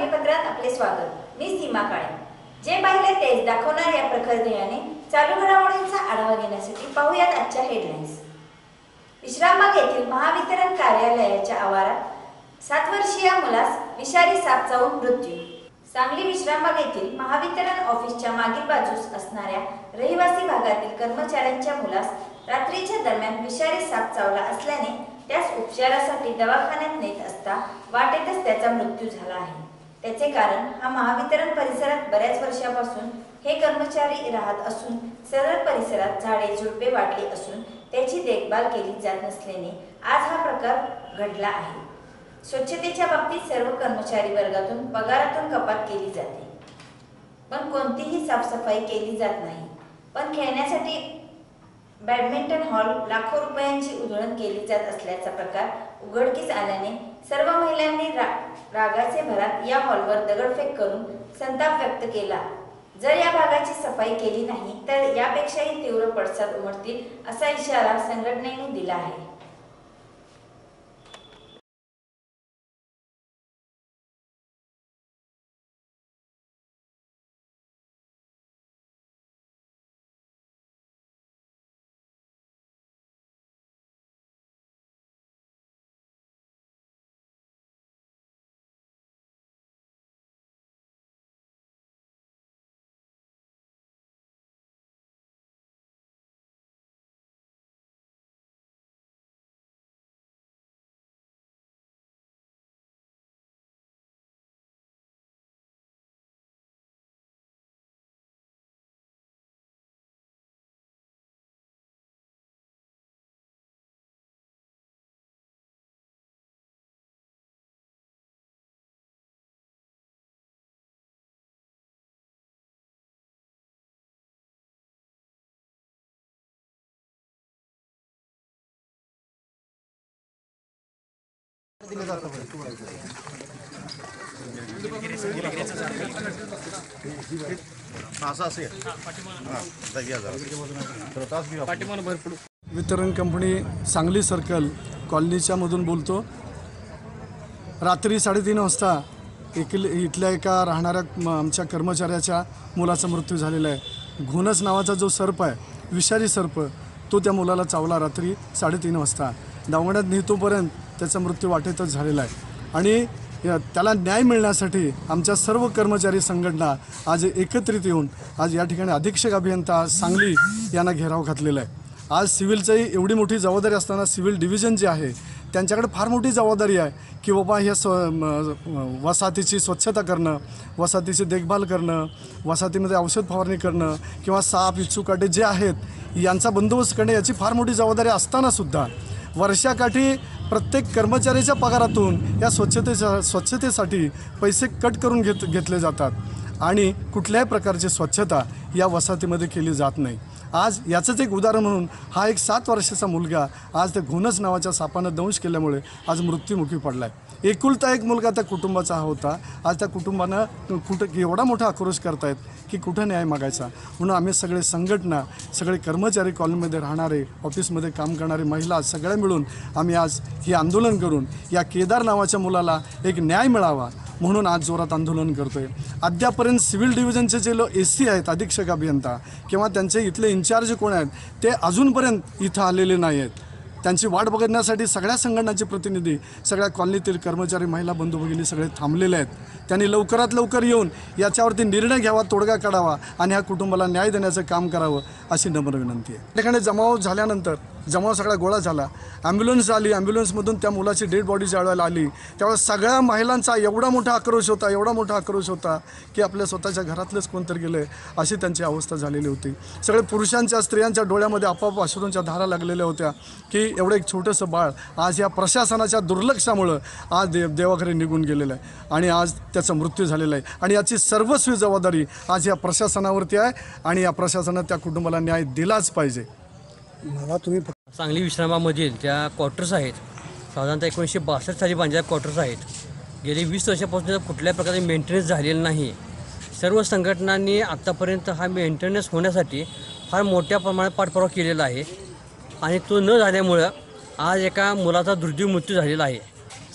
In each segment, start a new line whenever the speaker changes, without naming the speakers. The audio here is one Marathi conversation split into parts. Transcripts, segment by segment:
बातमीपत्रात आपले स्वागत। मी सीमा काळे। जे पाहिले तेच दाखवणार या प्रखर ध्येयाने चालू घडामोडींचा आढावा घेण्यासाठी पाहूयात आजच्या हेडलाईन्स। विश्रामबाग येथील महावितरण कार्यालयाच्या आवारात 7 वर्षीय मुलास विषारी साप चावून मृत्यू। सांगली विश्रामबाग येथील महावितरण ऑफिसच्या मागील बाजूस असणाऱ्या रहिवासी भागातील कर्मचाऱ्यांच्या मुलास रात्रीच्या दरम्यान विषारी साप चावला असल्याने त्यास उपचारासाठी दवाखान्यात नेत असता वाटेतच त्याचा मृत्यू झाला आहे। त्याचे कारण हा महावितरण परिसरात बऱ्याच वर्षापासून हे कर्मचारी राहत असून सदर परिसरात झाडे झुडपे वाढली असून त्याची देखभाल केली जात नसल्याने आज हा प्रकार घडला आहे। स्वच्छतेच्या बाबतीत सर्व कर्मचारी वर्गातून पगारातून कपात केली जाते, पण कोणतीही साफसफाई केली जात नाही। पण खेळण्यासाठी बॅडमिंटन हॉल लाखो रुपयांची उधळण केली जात असल्याचा प्रकार उघडकीस आल्याने सर्व महिलांनी रागाचे भरात या हॉलवर दगडफेक करून संताप व्यक्त केला। जर या भागाची सफाई केली नाही तर यापेक्षाही तीव्र पडसाद उमटतील असा इशारा संघटनेने दिला आहे।
वितरण कंपनी सांगली सर्कल कॉलनीच्या मधून बोलतो। रात्री 3:30 वाजता इथल्या एका राहणाऱ्या आमच्या कर्मचाऱ्याच्या मुलाचा मृत्यू झालेला आहे। घोणस नावाचा जो सर्प आहे, विषारी सर्प, तो त्या मुलाला चावला रात्री 3:30 वाजता। दवाखान्यात नेतोपर्यंत त्याचा मृत्यू वाटेतच झालेला आहे आणि त्याला न्याय मिळण्यासाठी आमच्या सर्व कर्मचारी संघटना आज एकत्रित येऊन आज या ठिकाणी अधीक्षक अभियंता सांगली यांना घेराव घातलेला आहे। आज सिव्हिलचंही एवढी मोठी जबाबदारी असताना सिव्हिल डिव्हिजन जे आहे त्यांच्याकडे फार मोठी जबाबदारी आहे की बाबा ह्या वसाहतीची स्वच्छता करणं, वसाहतीची देखभाल करणं, वसाहतीमध्ये औषध फवारणी करणं किंवा साप इचुकाटे जे आहेत यांचा बंदोबस्त करणे याची फार मोठी जबाबदारी असतानासुद्धा वर्षाकाठी प्रत्येक कर्मचाऱ्याच्या पगारातून या स्वच्छतेसाठी पैसे कट करून घेतले जातात आणि कुठल्याही प्रकारची स्वच्छता या वसाहतीमध्ये केली जात नाही। आज याचंच एक उदाहरण म्हणून हा एक 7 वर्षाचा मुलगा आज त्या घोणस नावाच्या सापानं दंश केल्यामुळे आज मृत्युमुखी पडला आहे। एकुलता एक मुलगा त्या कुटुंबाचा होता। आज त्या कुटुंबानं एवढा मोठा आक्रोश करतायत की कुठं न्याय मागायचा। म्हणून आम्ही सगळे संघटना, सगळे कर्मचारी, कॉलनीमध्ये राहणारे, ऑफिसमध्ये काम करणारे महिला सगळ्या मिळून आम्ही आज हे आंदोलन करून या केदार नावाच्या मुलाला एक न्याय मिळावा म्हणून आज जोरात आंदोलन करतोय। अद्यापर्यंत सिव्हिल डिव्हिजनचे जे एसी आहेत, अधीक्षक अभियंता किंवा त्यांचे इथले इन्चार्ज कोण आहेत ते अजूनपर्यंत इथं आलेले नाही आहेत। त्यांची वाट बघण्यासाठी सगळ्या संघटनाचे प्रतिनिधी, सगळ्या कॉलनीतील कर्मचारी, महिला बंधू भगिनी सगळे थांबलेले आहेत। त्यांनी लवकरात लवकर येऊन याच्यावरती निर्णय घ्यावा, तोडगा काढावा आणि ह्या कुटुंबाला न्याय देण्याचं काम करावं अशी नम्र विनंती आहे। ठिकाणी जमाव झाल्यानंतर जमाव सगळा गोळा झाला, ॲम्ब्युलन्स आली, ॲम्ब्युलन्समधून त्या मुलाची डेड बॉडी ज्यावेळेला आली त्यावेळेस सगळ्या महिलांचा एवढा मोठा आक्रोश होता की आपल्या स्वतःच्या घरातलेच कोणतरी गेले अशी त्यांची अवस्था झालेली होती। सगळे पुरुषांच्या, स्त्रियांच्या डोळ्यामध्ये आपोआप अश्रूंच्या धारा लागलेल्या होत्या की एवढं एक छोटंसं बाळ आज या प्रशासनाच्या दुर्लक्षामुळं आज देवाघरी निघून गेलेलं आहे आणि आज त्याचा मृत्यू झालेला आहे आणि याची सर्वस्वी जबाबदारी आज या प्रशासनावरती आहे आणि या प्रशासनानं त्या कुटुंबाला न्याय दिलाच पाहिजे।
तुम्ही सांगली विश्रामबागमधील ज्या क्वार्टर्स आहेत, साधारणतः 1962 साली बांधलेल्या क्वार्टर्स आहेत, गेली 20 वर्षापासून कुठल्या प्रकारे मेंटेनन्स झालेलं नाही। सर्व संघटनांनी आत्तापर्यंत हा मेंटेनन्स होण्यासाठी फार मोठ्या प्रमाणात पाठपुरावा केलेला आहे आणि तो न झाल्यामुळं आज एका मुलाचा दुर्दैवी मृत्यू झालेला आहे।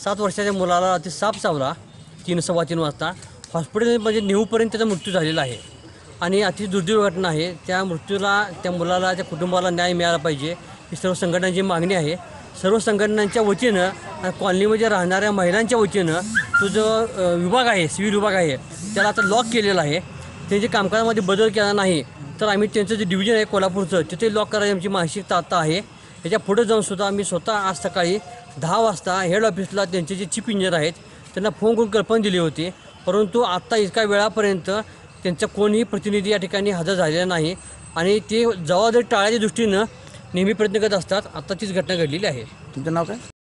7 वर्षाच्या मुलाला अति साप चावला 3 सव्वा 3 वाजता हॉस्पिटलमध्ये नेऊपर्यंत त्याचा मृत्यू झालेला आहे आणि अति दुर्दैवी घटना आहे. त्या मृत्यूला, त्या मुलाला, त्या कुटुंबाला न्याय मिळाला पाहिजे ही सर्व संघटनांची मागणी आहे. सर्व संघटनांच्या वतीनं आणि कॉलनीमध्ये राहणाऱ्या महिलांच्या वतीनं तो जो विभाग आहे, सिव्हिल विभाग आहे, त्याला आता लॉक केलेला आहे. त्यांच्या कामकाजामध्ये बदल केला नाही तर आम्ही त्यांचं जे डिव्हिजन आहे कोल्हापूरचं तिथे लॉक करायची आमची मानसिकता आता आहे. याच्या पुढे जाऊनसुद्धा आम्ही स्वतः आज सकाळी 10 वाजता हेड ऑफिसला त्यांचे जे चीफ इंजिनियर आहेत त्यांना फोन करून कल्पना दिली होती, परंतु आत्ता इतक्या वेळापर्यंत त्यांचा कोणीही प्रतिनिधी या ठिकाणी हजर झालेला नाही आणि ते जबाबदारी टाळण्याच्या दृष्टीनं नेहमी प्रयत्न करत असतात. आता तीच घटना घडलेली आहे.
तुमचं नाव काय?